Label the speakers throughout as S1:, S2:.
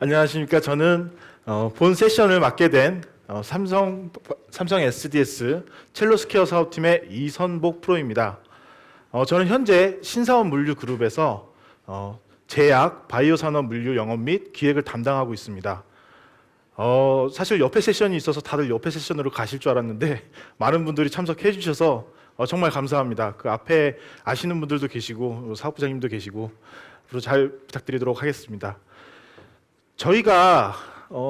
S1: 안녕하십니까. 저는 본 세션을 맡게 된 삼성 SDS 첼로 스퀘어 사업팀의 이선복 프로입니다. 저는 현재 신사원 물류 그룹에서 제약, 바이오 산업 물류 영업 및 기획을 담당하고 있습니다. 사실 옆에 세션이 있어서 다들 옆에 세션으로 가실 줄 알았는데 많은 분들이 참석해 주셔서 정말 감사합니다. 그 앞에 아시는 분들도 계시고 사업부장님도 계시고 앞으로 잘 부탁드리도록 하겠습니다. 저희가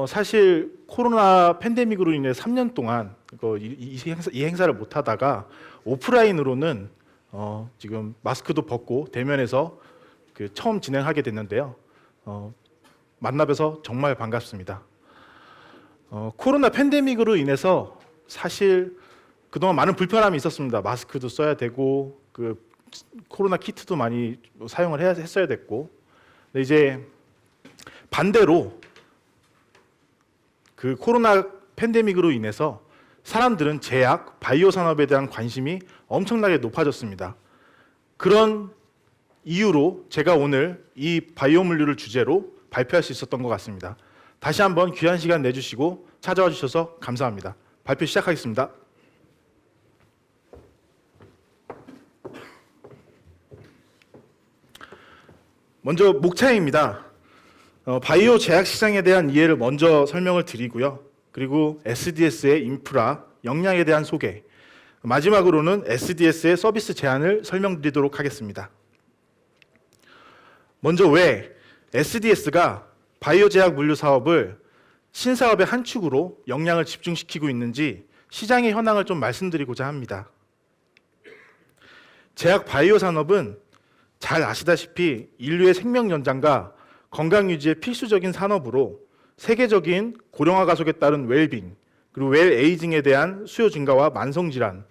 S1: 사실 코로나 팬데믹으로 인해 3년 동안 이 행사를 못 하다가 오프라인으로는 지금 마스크도 벗고 대면에서 처음 진행하게 됐는데요. 만나 뵈서 정말 반갑습니다. 코로나 팬데믹으로 인해서 사실 그동안 많은 불편함이 있었습니다. 마스크도 써야 되고 코로나 키트도 많이 사용을 했어야 됐고, 근데 이제 반대로 코로나 팬데믹으로 인해서 사람들은 제약, 바이오 산업에 대한 관심이 엄청나게 높아졌습니다. 그런 이유로 제가 오늘 이 바이오 물류를 주제로 발표할 수 있었던 것 같습니다. 다시 한번 귀한 시간 내주시고 찾아와 주셔서 감사합니다. 발표 시작하겠습니다. 먼저 목차입니다. 바이오 제약 시장에 대한 이해를 먼저 설명을 드리고요. 그리고 SDS의 인프라, 역량에 대한 소개, 마지막으로는 SDS의 서비스 제안을 설명드리도록 하겠습니다. 먼저 왜 SDS가 바이오 제약 물류 사업을 신사업의 한 축으로 역량을 집중시키고 있는지 시장의 현황을 좀 말씀드리고자 합니다. 제약 바이오 산업은 잘 아시다시피 인류의 생명 연장과 건강 유지의 필수적인 산업으로 세계적인 고령화 가속에 따른 웰빙, 그리고 웰 에이징에 대한 수요 증가와 만성 질환,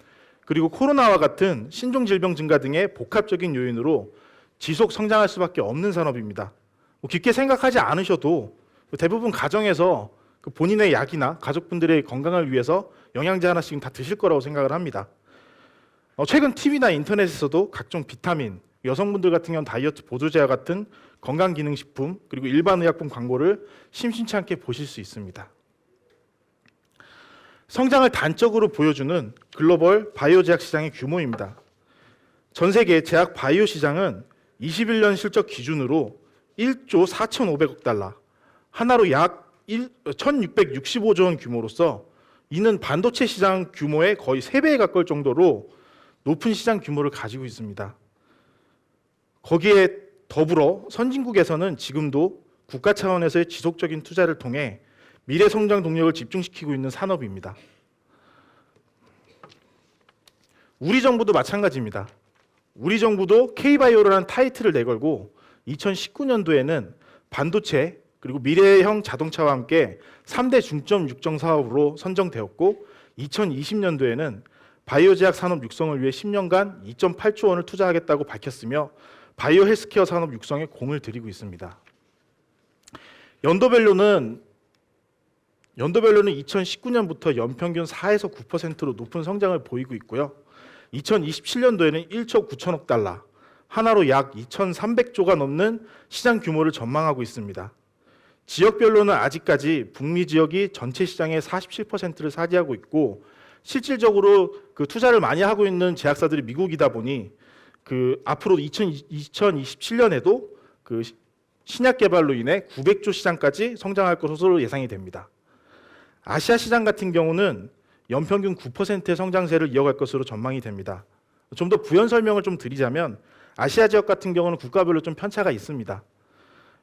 S1: 그리고 코로나와 같은 신종 질병 증가 등의 복합적인 요인으로 지속 성장할 수밖에 없는 산업입니다. 깊게 생각하지 않으셔도 대부분 가정에서 본인의 약이나 가족분들의 건강을 위해서 영양제 하나씩 다 드실 거라고 생각을 합니다. 최근 TV나 인터넷에서도 각종 비타민, 여성분들 같은 경우는 다이어트 보조제와 같은 건강기능식품, 그리고 일반 의약품 광고를 심심치 않게 보실 수 있습니다. 성장을 단적으로 보여주는 글로벌 바이오 제약 시장의 규모입니다. 전 세계 제약 바이오 시장은 21년 실적 기준으로 1조 4,500억 달러, 하나로 약 1,665조 원 규모로서 이는 반도체 시장 규모의 거의 3배에 가까울 정도로 높은 시장 규모를 가지고 있습니다. 거기에 더불어 선진국에서는 지금도 국가 차원에서의 지속적인 투자를 통해 미래 성장 동력을 집중시키고 있는 산업입니다. 우리 정부도 마찬가지입니다. 우리 정부도 K바이오라는 타이틀을 내걸고 2019년도에는 반도체 그리고 미래형 자동차와 함께 3대 중점 육성 사업으로 선정되었고 2020년도에는 바이오 제약 산업 육성을 위해 10년간 2.8조 원을 투자하겠다고 밝혔으며 바이오 헬스케어 산업 육성에 공을 들이고 있습니다. 연도별로는 2019년부터 연평균 4에서 9%로 높은 성장을 보이고 있고요. 2027년도에는 1조 9천억 달러, 하나로 약 2,300조가 넘는 시장 규모를 전망하고 있습니다. 지역별로는 아직까지 북미 지역이 전체 시장의 47%를 차지하고 있고 실질적으로 투자를 많이 하고 있는 제약사들이 미국이다 보니 앞으로 2027년에도 신약 개발로 인해 900조 시장까지 성장할 것으로 예상이 됩니다. 아시아 시장 같은 경우는 연평균 9%의 성장세를 이어갈 것으로 전망이 됩니다. 좀 더 부연 설명을 좀 드리자면 아시아 지역 같은 경우는 국가별로 좀 편차가 있습니다.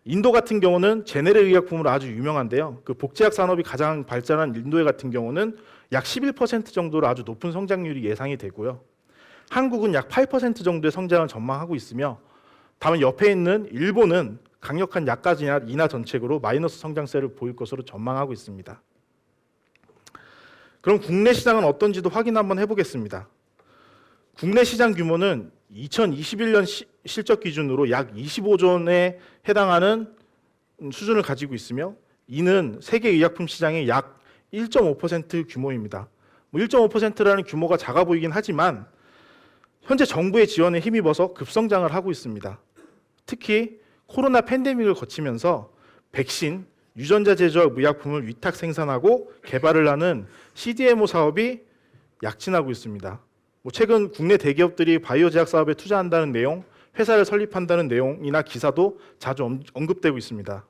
S1: 인도 같은 경우는 제네릭 의약품으로 아주 유명한데요. 복제약 산업이 가장 발전한 인도 같은 경우는 약 11% 정도로 아주 높은 성장률이 예상이 되고요. 한국은 약 8% 정도의 성장을 전망하고 있으며 다만 옆에 있는 일본은 강력한 약가지나 인하 정책으로 마이너스 성장세를 보일 것으로 전망하고 있습니다. 그럼 국내 시장은 어떤지도 확인 한번 해보겠습니다. 국내 시장 규모는 2021년 실적 기준으로 약 25조 원에 해당하는 수준을 가지고 있으며 이는 세계 의약품 시장의 약 1.5% 규모입니다. 1.5%라는 규모가 작아 보이긴 하지만 현재 정부의 지원에 힘입어서 급성장을 하고 있습니다. 특히 코로나 팬데믹을 거치면서 백신, 유전자 제조업 의약품을 위탁 생산하고 개발을 하는 CDMO 사업이 약진하고 있습니다. 최근 국내 대기업들이 바이오 제약 사업에 투자한다는 내용, 회사를 설립한다는 내용이나 기사도 자주 언급되고 있습니다.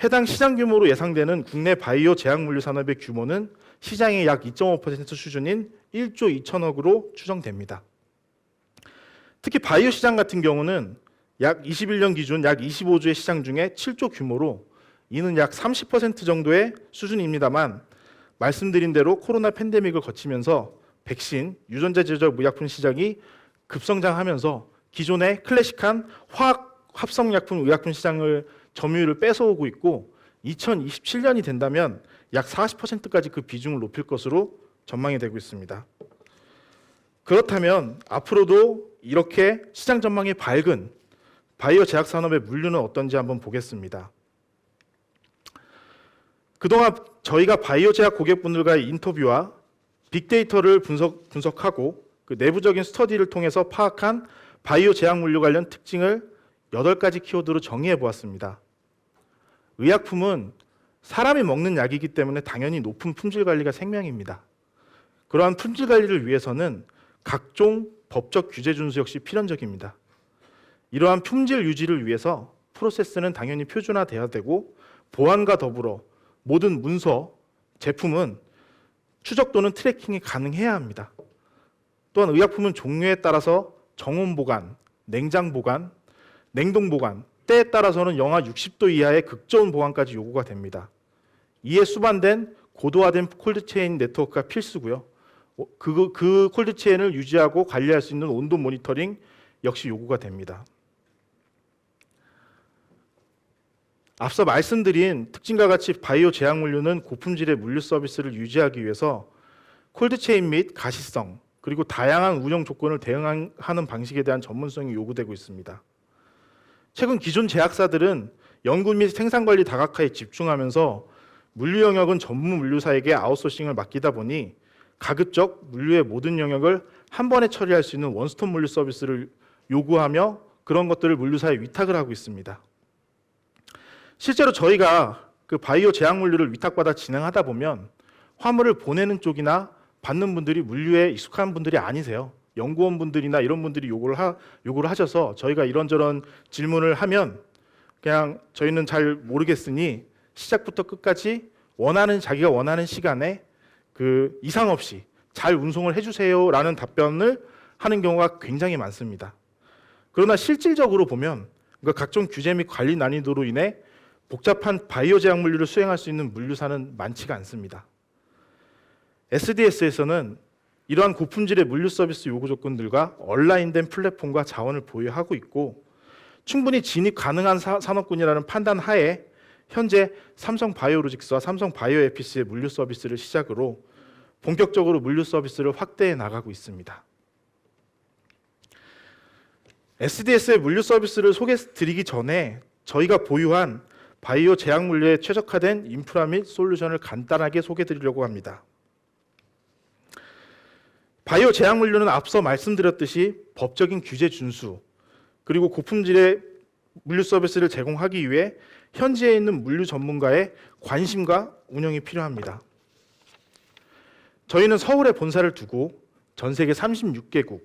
S1: 해당 시장 규모로 예상되는 국내 바이오 제약물류 산업의 규모는 시장의 약 2.5% 수준인 1조 2천억으로 추정됩니다. 특히 바이오 시장 같은 경우는 약 21년 기준 약 25조의 시장 중에 7조 규모로 이는 약 30% 정도의 수준입니다만 말씀드린 대로 코로나 팬데믹을 거치면서 백신, 유전자 제조업 의약품 시장이 급성장하면서 기존의 클래식한 화학 합성약품 의약품 시장을 점유율을 뺏어오고 있고 2027년이 된다면 약 40%까지 그 비중을 높일 것으로 전망이 되고 있습니다. 그렇다면 앞으로도 이렇게 시장 전망이 밝은 바이오 제약 산업의 물류는 어떤지 한번 보겠습니다. 그동안 저희가 바이오 제약 고객분들과의 인터뷰와 빅데이터를 분석하고 그 내부적인 스터디를 통해서 파악한 바이오 제약 물류 관련 특징을 8가지 키워드로 정의해 보았습니다. 의약품은 사람이 먹는 약이기 때문에 당연히 높은 품질 관리가 생명입니다. 그러한 품질 관리를 위해서는 각종 법적 규제 준수 역시 필연적입니다. 이러한 품질 유지를 위해서 프로세스는 당연히 표준화되어야 되고 보안과 더불어 모든 문서, 제품은 추적 또는 트래킹이 가능해야 합니다. 또한 의약품은 종류에 따라서 정온 보관, 냉장 보관, 냉동 보관, 때에 따라서는 영하 60도 이하의 극저온 보관까지 요구가 됩니다. 이에 수반된 고도화된 콜드체인 네트워크가 필수고요. 그 콜드체인을 유지하고 관리할 수 있는 온도 모니터링 역시 요구가 됩니다. 앞서 말씀드린 특징과 같이 바이오 제약 물류는 고품질의 물류 서비스를 유지하기 위해서 콜드체인 및 가시성 그리고 다양한 운영 조건을 대응하는 방식에 대한 전문성이 요구되고 있습니다. 최근 기존 제약사들은 연구 및 생산 관리 다각화에 집중하면서 물류 영역은 전문 물류사에게 아웃소싱을 맡기다 보니 가급적 물류의 모든 영역을 한 번에 처리할 수 있는 원스톱 물류 서비스를 요구하며 그런 것들을 물류사에 위탁을 하고 있습니다. 실제로 저희가 그 바이오 제약 물류를 위탁받아 진행하다 보면 화물을 보내는 쪽이나 받는 분들이 물류에 익숙한 분들이 아니세요. 연구원 분들이나 이런 분들이 요구를 하셔서 저희가 이런저런 질문을 하면 그냥 저희는 잘 모르겠으니 시작부터 끝까지 자기가 원하는 시간에 그 이상 없이 잘 운송을 해주세요라는 답변을 하는 경우가 굉장히 많습니다. 그러나 실질적으로 보면 각종 규제 및 관리 난이도로 인해 복잡한 바이오 제약 물류를 수행할 수 있는 물류사는 많지가 않습니다. SDS에서는 이러한 고품질의 물류 서비스 요구 조건들과 얼라인된 플랫폼과 자원을 보유하고 있고 충분히 진입 가능한 산업군이라는 판단 하에 현재 삼성 바이오로직스와 삼성 바이오에피스의 물류 서비스를 시작으로 본격적으로 물류 서비스를 확대해 나가고 있습니다. SDS의 물류 서비스를 소개드리기 전에 저희가 보유한 바이오 제약 물류에 최적화된 인프라 및 솔루션을 간단하게 소개드리려고 합니다. 바이오 제약 물류는 앞서 말씀드렸듯이 법적인 규제 준수 그리고 고품질의 물류 서비스를 제공하기 위해 현지에 있는 물류 전문가의 관심과 운영이 필요합니다. 저희는 서울에 본사를 두고 전 세계 36개국,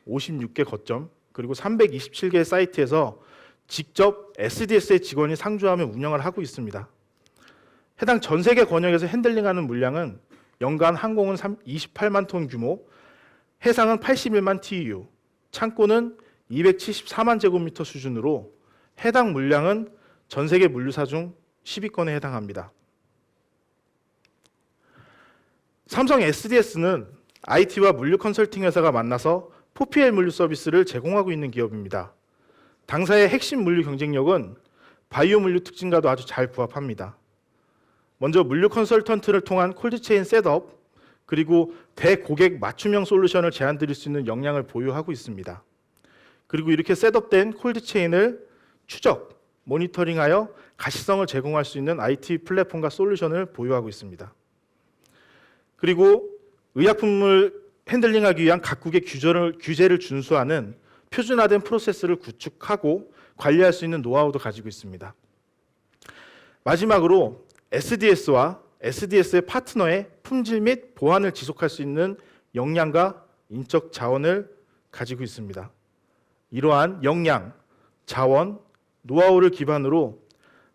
S1: 56개 거점, 그리고 327개의 사이트에서 직접 SDS의 직원이 상주하며 운영을 하고 있습니다. 해당 전 세계 권역에서 핸들링하는 물량은 연간 항공은 28만 톤 규모, 해상은 81만 TEU, 창고는 274만 제곱미터 수준으로 해당 물량은 전 세계 물류사 중 10위권에 해당합니다. 삼성 SDS는 IT와 물류 컨설팅 회사가 만나서 4PL 물류 서비스를 제공하고 있는 기업입니다. 당사의 핵심 물류 경쟁력은 바이오 물류 특징과도 아주 잘 부합합니다. 먼저 물류 컨설턴트를 통한 콜드체인 셋업, 그리고 대고객 맞춤형 솔루션을 제안드릴 수 있는 역량을 보유하고 있습니다. 그리고 이렇게 셋업된 콜드체인을 추적, 모니터링하여 가시성을 제공할 수 있는 IT 플랫폼과 솔루션을 보유하고 있습니다. 그리고 의약품을 핸들링하기 위한 각국의 규제를 준수하는 표준화된 프로세스를 구축하고 관리할 수 있는 노하우도 가지고 있습니다. 마지막으로 SDS와 SDS의 파트너의 품질 및 보안을 지속할 수 있는 역량과 인적 자원을 가지고 있습니다. 이러한 역량, 자원, 노하우를 기반으로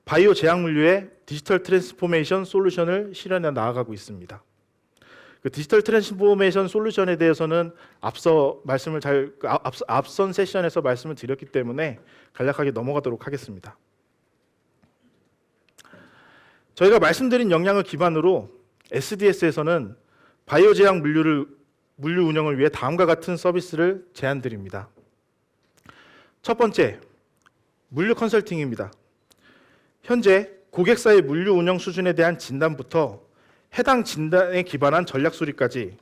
S1: 바이오 제약물류의 디지털 트랜스포메이션 솔루션을 실현해 나아가고 있습니다. 그 디지털 트랜스포메이션 솔루션에 대해서는 앞선 세션에서 말씀을 드렸기 때문에 간략하게 넘어가도록 하겠습니다. 저희가 말씀드린 역량을 기반으로 SDS에서는 바이오 제약 물류 운영을 위해 다음과 같은 서비스를 제안드립니다. 첫 번째, 물류 컨설팅입니다. 현재 고객사의 물류 운영 수준에 대한 진단부터 해당 진단에 기반한 전략 수립까지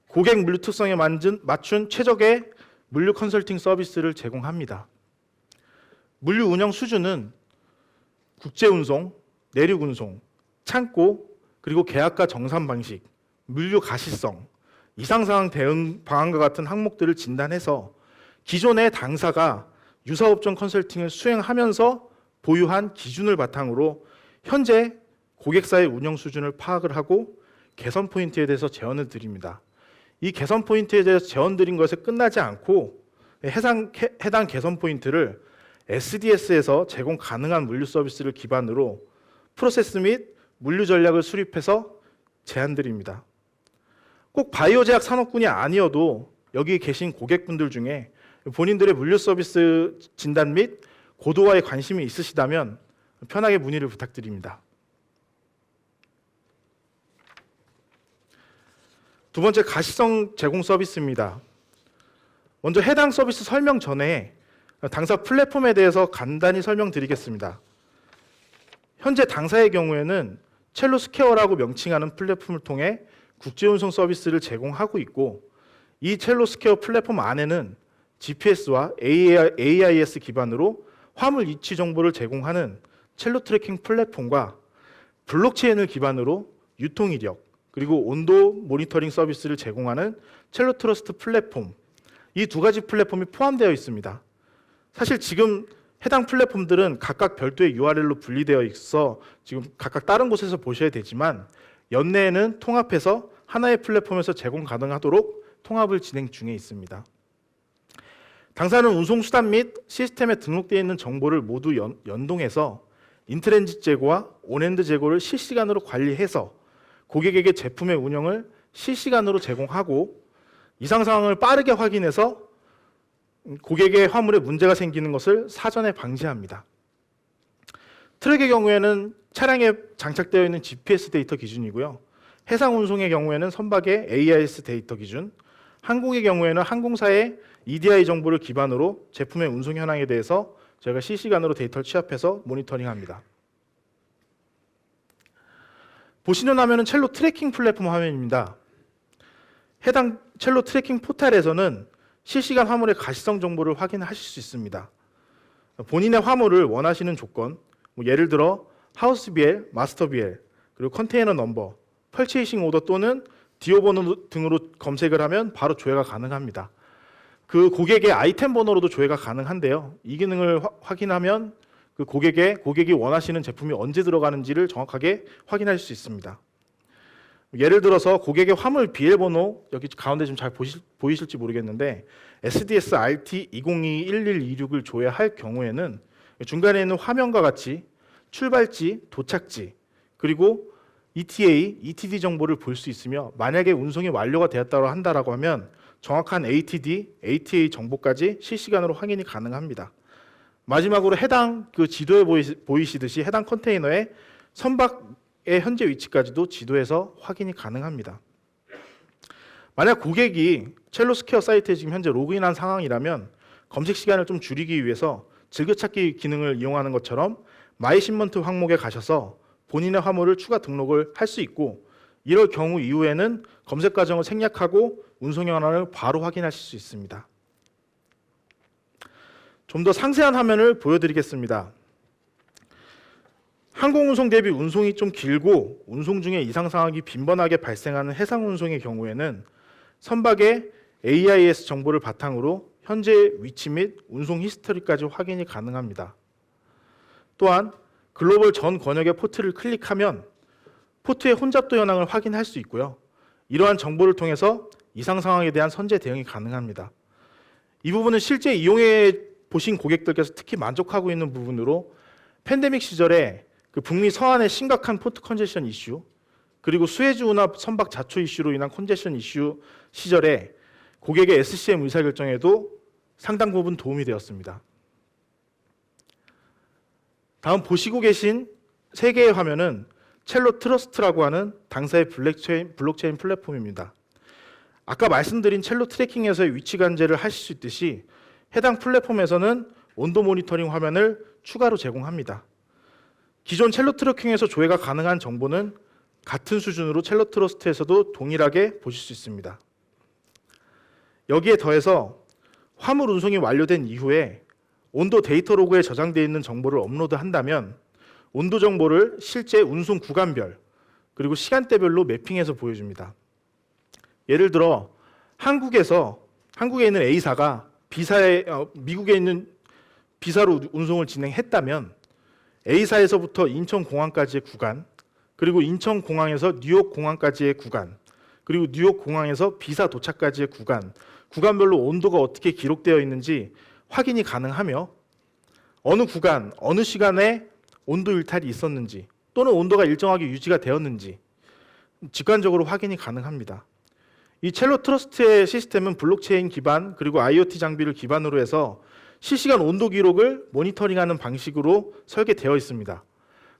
S1: 고객 물류 특성에 맞춘 최적의 물류 컨설팅 서비스를 제공합니다. 물류 운영 수준은 국제 운송, 내륙 운송, 창고, 그리고 계약과 정산 방식, 물류 가시성, 이상상황 대응 방안과 같은 항목들을 진단해서 기존의 당사가 유사업종 컨설팅을 수행하면서 보유한 기준을 바탕으로 현재 고객사의 운영 수준을 파악을 하고 개선 포인트에 대해서 제언을 드립니다. 이 개선 포인트에 대해서 제언 드린 것에 끝나지 않고 해당 개선 포인트를 SDS에서 제공 가능한 물류 서비스를 기반으로 프로세스 및 물류 전략을 수립해서 제안 드립니다. 꼭 바이오 제약 산업군이 아니어도 여기 계신 고객분들 중에 본인들의 물류 서비스 진단 및 고도화에 관심이 있으시다면 편하게 문의를 부탁드립니다. 두 번째, 가시성 제공 서비스입니다. 먼저 해당 서비스 설명 전에 당사 플랫폼에 대해서 간단히 설명드리겠습니다. 현재 당사의 경우에는 첼로스케어라고 명칭하는 플랫폼을 통해 국제운송 서비스를 제공하고 있고, 이 첼로스케어 플랫폼 안에는 GPS와 AIS 기반으로 화물 위치 정보를 제공하는 첼로 트래킹 플랫폼과 블록체인을 기반으로 유통 이력, 그리고 온도 모니터링 서비스를 제공하는 첼로 트러스트 플랫폼, 이 두 가지 플랫폼이 포함되어 있습니다. 사실 지금 해당 플랫폼들은 각각 별도의 URL로 분리되어 있어 지금 각각 다른 곳에서 보셔야 되지만 연내에는 통합해서 하나의 플랫폼에서 제공 가능하도록 통합을 진행 중에 있습니다. 당사는 운송수단 및 시스템에 등록되어 있는 정보를 모두 연동해서 인트랜짓 재고와 온핸드 재고를 실시간으로 관리해서 고객에게 제품의 운영을 실시간으로 제공하고 이상 상황을 빠르게 확인해서 고객의 화물에 문제가 생기는 것을 사전에 방지합니다. 트럭의 경우에는 차량에 장착되어 있는 GPS 데이터 기준이고요. 해상 운송의 경우에는 선박의 AIS 데이터 기준, 항공의 경우에는 항공사의 EDI 정보를 기반으로 제품의 운송 현황에 대해서 저희가 실시간으로 데이터를 취합해서 모니터링합니다. 보시는 화면은 첼로 트래킹 플랫폼 화면입니다. 해당 첼로 트래킹 포탈에서는 실시간 화물의 가시성 정보를 확인하실 수 있습니다. 본인의 화물을 원하시는 조건, 예를 들어 하우스 BL, 마스터 BL, 그리고 컨테이너 넘버, 펄체이싱 오더 또는 디오 번호 등으로 검색을 하면 바로 조회가 가능합니다. 그 고객의 아이템 번호로도 조회가 가능한데요. 이 기능을 확인하면 그 고객이 원하시는 제품이 언제 들어가는지를 정확하게 확인할 수 있습니다. 예를 들어서 고객의 화물 BL 번호, 여기 가운데 좀 잘 보이실지 모르겠는데 SDS RT 2022-1126을 조회할 경우에는 중간에 있는 화면과 같이 출발지, 도착지, 그리고 ETA, ETD 정보를 볼 수 있으며 만약에 운송이 완료가 되었다고 한다라고 하면 정확한 ATD, ATA 정보까지 실시간으로 확인이 가능합니다. 마지막으로 해당 그 지도에 보이시듯이 해당 컨테이너의 선박의 현재 위치까지도 지도에서 확인이 가능합니다. 만약 고객이 첼로스케어 사이트에 지금 현재 로그인한 상황이라면 검색 시간을 좀 줄이기 위해서 즐겨찾기 기능을 이용하는 것처럼 마이 신먼트 항목에 가셔서 본인의 화물을 추가 등록을 할 수 있고, 이럴 경우 이후에는 검색 과정을 생략하고 운송 현황을 바로 확인하실 수 있습니다. 좀 더 상세한 화면을 보여드리겠습니다. 항공운송 대비 운송이 좀 길고 운송 중에 이상 상황이 빈번하게 발생하는 해상 운송의 경우에는 선박의 AIS 정보를 바탕으로 현재 위치 및 운송 히스토리까지 확인이 가능합니다. 또한 글로벌 전 권역의 포트를 클릭하면 포트의 혼잡도 현황을 확인할 수 있고요. 이러한 정보를 통해서 이상 상황에 대한 선제 대응이 가능합니다. 이 부분은 실제 이용해 보신 고객들께서 특히 만족하고 있는 부분으로 팬데믹 시절에 그 북미 서안의 심각한 포트 컨제션 이슈, 그리고 수에즈 운하 선박 자초 이슈로 인한 컨제션 이슈 시절에 고객의 SCM 의사결정에도 상당 부분 도움이 되었습니다. 다음 보시고 계신 세 개의 화면은 첼로 트러스트라고 하는 당사의 블록체인 플랫폼입니다. 아까 말씀드린 첼로 트래킹에서의 위치 관제를 하실 수 있듯이 해당 플랫폼에서는 온도 모니터링 화면을 추가로 제공합니다. 기존 첼로 트래킹에서 조회가 가능한 정보는 같은 수준으로 첼로 트러스트에서도 동일하게 보실 수 있습니다. 여기에 더해서 화물 운송이 완료된 이후에 온도 데이터 로그에 저장되어 있는 정보를 업로드한다면 온도 정보를 실제 운송 구간별 그리고 시간대별로 매핑해서 보여줍니다. 예를 들어 한국에 있는 A사가 미국에 있는 B사로 운송을 진행했다면 A사에서부터 인천공항까지의 구간, 그리고 인천공항에서 뉴욕공항까지의 구간, 그리고 뉴욕공항에서 B사 도착까지의 구간별로 온도가 어떻게 기록되어 있는지 확인이 가능하며 어느 구간, 어느 시간에 온도 일탈이 있었는지 또는 온도가 일정하게 유지가 되었는지 직관적으로 확인이 가능합니다. 이 첼로 트러스트의 시스템은 블록체인 기반 그리고 IoT 장비를 기반으로 해서 실시간 온도 기록을 모니터링하는 방식으로 설계되어 있습니다.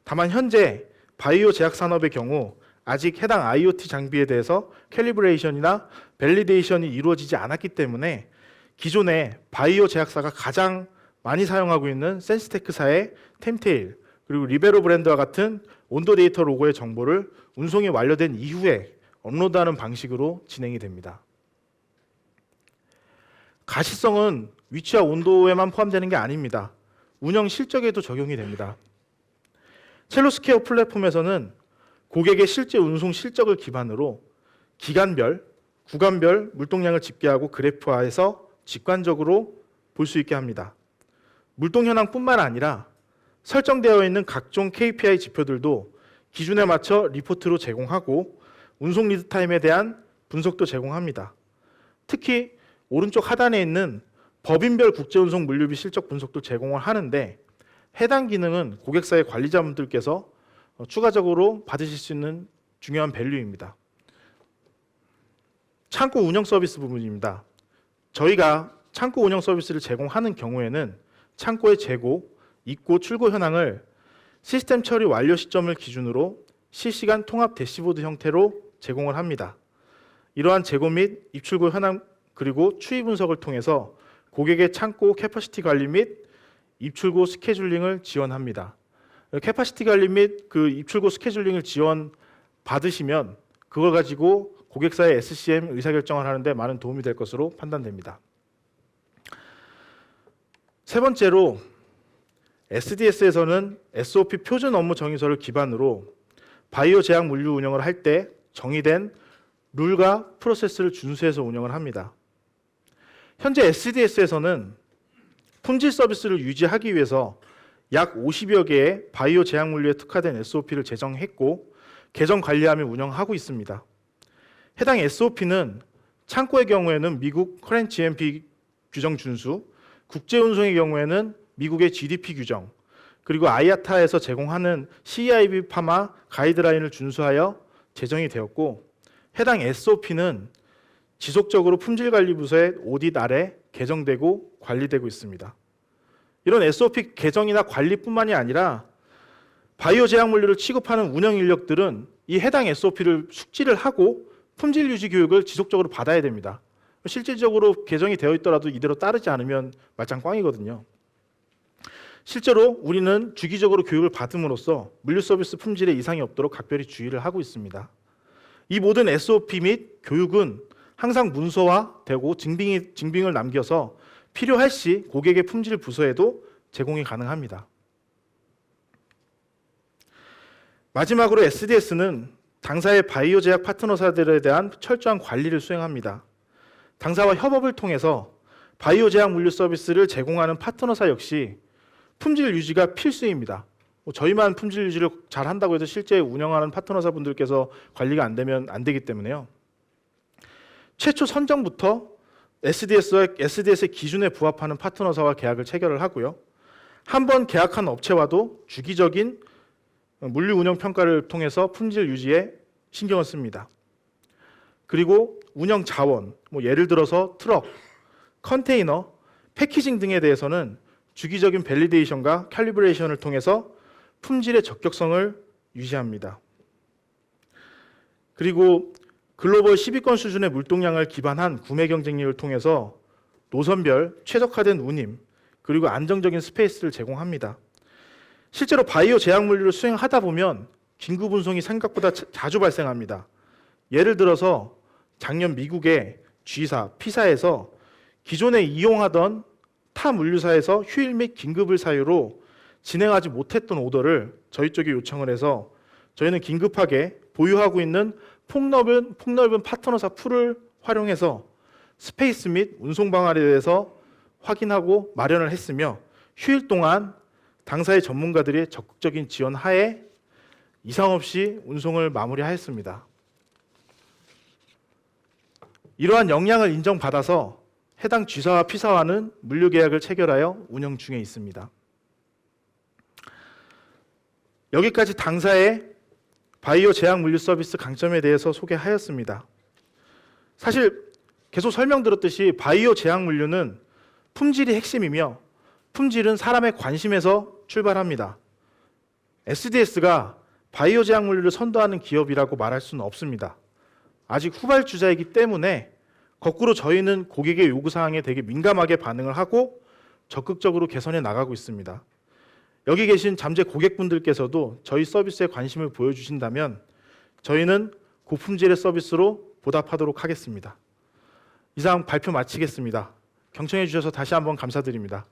S1: 다만 현재 바이오 제약 산업의 경우 아직 해당 IoT 장비에 대해서 캘리브레이션이나 밸리데이션이 이루어지지 않았기 때문에 기존의 바이오 제약사가 가장 많이 사용하고 있는 센스테크사의 템테일 그리고 리베로 브랜드와 같은 온도 데이터 로고의 정보를 운송이 완료된 이후에 업로드하는 방식으로 진행이 됩니다. 가시성은 위치와 온도에만 포함되는 게 아닙니다. 운영 실적에도 적용이 됩니다. 첼로스케어 플랫폼에서는 고객의 실제 운송 실적을 기반으로 기간별, 구간별 물동량을 집계하고 그래프화해서 직관적으로 볼 수 있게 합니다. 물동 현황뿐만 아니라 설정되어 있는 각종 KPI 지표들도 기준에 맞춰 리포트로 제공하고 운송 리드 타임에 대한 분석도 제공합니다. 특히 오른쪽 하단에 있는 법인별 국제운송 물류비 실적 분석도 제공을 하는데 해당 기능은 고객사의 관리자분들께서 추가적으로 받으실 수 있는 중요한 밸류입니다. 창고 운영 서비스 부분입니다. 저희가 창고 운영 서비스를 제공하는 경우에는 창고의 재고, 입고, 출고 현황을 시스템 처리 완료 시점을 기준으로 실시간 통합 대시보드 형태로 제공을 합니다. 이러한 재고 및 입출고 현황 그리고 추이 분석을 통해서 고객의 창고 캐퍼시티 관리 및 입출고 스케줄링을 지원합니다. 캐퍼시티 관리 및 그 입출고 스케줄링을 지원 받으시면 그걸 가지고 고객사의 SCM 의사결정을 하는데 많은 도움이 될 것으로 판단됩니다. 세 번째로 SDS에서는 SOP 표준 업무 정의서를 기반으로 바이오 제약 물류 운영을 할 때 정의된 룰과 프로세스를 준수해서 운영을 합니다. 현재 SDS에서는 품질 서비스를 유지하기 위해서 약 50여 개의 바이오 제약 물류에 특화된 SOP를 제정했고 개정 관리하며 운영하고 있습니다. 해당 SOP는 창고의 경우에는 미국 커렌트 GMP 규정 준수, 국제 운송의 경우에는 미국의 GDP 규정, 그리고 아이아타에서 제공하는 CEIB 파마 가이드라인을 준수하여 제정이 되었고 해당 SOP는 지속적으로 품질관리부서의 오딧 아래 개정되고 관리되고 있습니다. 이런 SOP 개정이나 관리뿐만이 아니라 바이오 제약 물류를 취급하는 운영 인력들은 이 해당 SOP를 숙지를 하고 품질 유지 교육을 지속적으로 받아야 됩니다. 실질적으로 개정이 되어 있더라도 이대로 따르지 않으면 말짱 꽝이거든요. 실제로 우리는 주기적으로 교육을 받음으로써 물류 서비스 품질에 이상이 없도록 각별히 주의를 하고 있습니다. 이 모든 SOP 및 교육은 항상 문서화되고 증빙을 남겨서 필요할 시 고객의 품질 부서에도 제공이 가능합니다. 마지막으로 SDS는 당사의 바이오 제약 파트너사들에 대한 철저한 관리를 수행합니다. 당사와 협업을 통해서 바이오 제약 물류 서비스를 제공하는 파트너사 역시 품질 유지가 필수입니다. 저희만 품질 유지를 잘 한다고 해서 실제 운영하는 파트너사 분들께서 관리가 안 되면 안 되기 때문에요. 최초 선정부터 SDS의 기준에 부합하는 파트너사와 계약을 체결을 하고요. 한번 계약한 업체와도 주기적인 물류 운영 평가를 통해서 품질 유지에 신경을 씁니다. 그리고 운영 자원, 예를 들어서 트럭, 컨테이너, 패키징 등에 대해서는 주기적인 밸리데이션과 캘리브레이션을 통해서 품질의 적격성을 유지합니다. 그리고 글로벌 10위권 수준의 물동량을 기반한 구매 경쟁력을 통해서 노선별 최적화된 운임 그리고 안정적인 스페이스를 제공합니다. 실제로 바이오 제약 물류를 수행하다 보면 긴급 운송이 생각보다 자주 발생합니다. 예를 들어서 작년 미국의 G사, P사에서 기존에 이용하던 타 물류사에서 휴일 및 긴급을 사유로 진행하지 못했던 오더를 저희 쪽에 요청을 해서 저희는 긴급하게 보유하고 있는 폭넓은 파트너사 풀을 활용해서 스페이스 및 운송 방안에 대해서 확인하고 마련을 했으며 휴일 동안 당사의 전문가들의 적극적인 지원 하에 이상 없이 운송을 마무리하였습니다. 이러한 역량을 인정받아서 해당 G사와 P사와는 물류 계약을 체결하여 운영 중에 있습니다. 여기까지 당사의 바이오 제약 물류 서비스 강점에 대해서 소개하였습니다. 사실 계속 설명드렸듯이 바이오 제약 물류는 품질이 핵심이며 품질은 사람의 관심에서 출발합니다. SDS가 바이오 제약 물류를 선도하는 기업이라고 말할 수는 없습니다. 아직 후발주자이기 때문에 거꾸로 저희는 고객의 요구사항에 되게 민감하게 반응을 하고 적극적으로 개선해 나가고 있습니다. 여기 계신 잠재 고객분들께서도 저희 서비스에 관심을 보여주신다면 저희는 고품질의 서비스로 보답하도록 하겠습니다. 이상 발표 마치겠습니다. 경청해 주셔서 다시 한번 감사드립니다.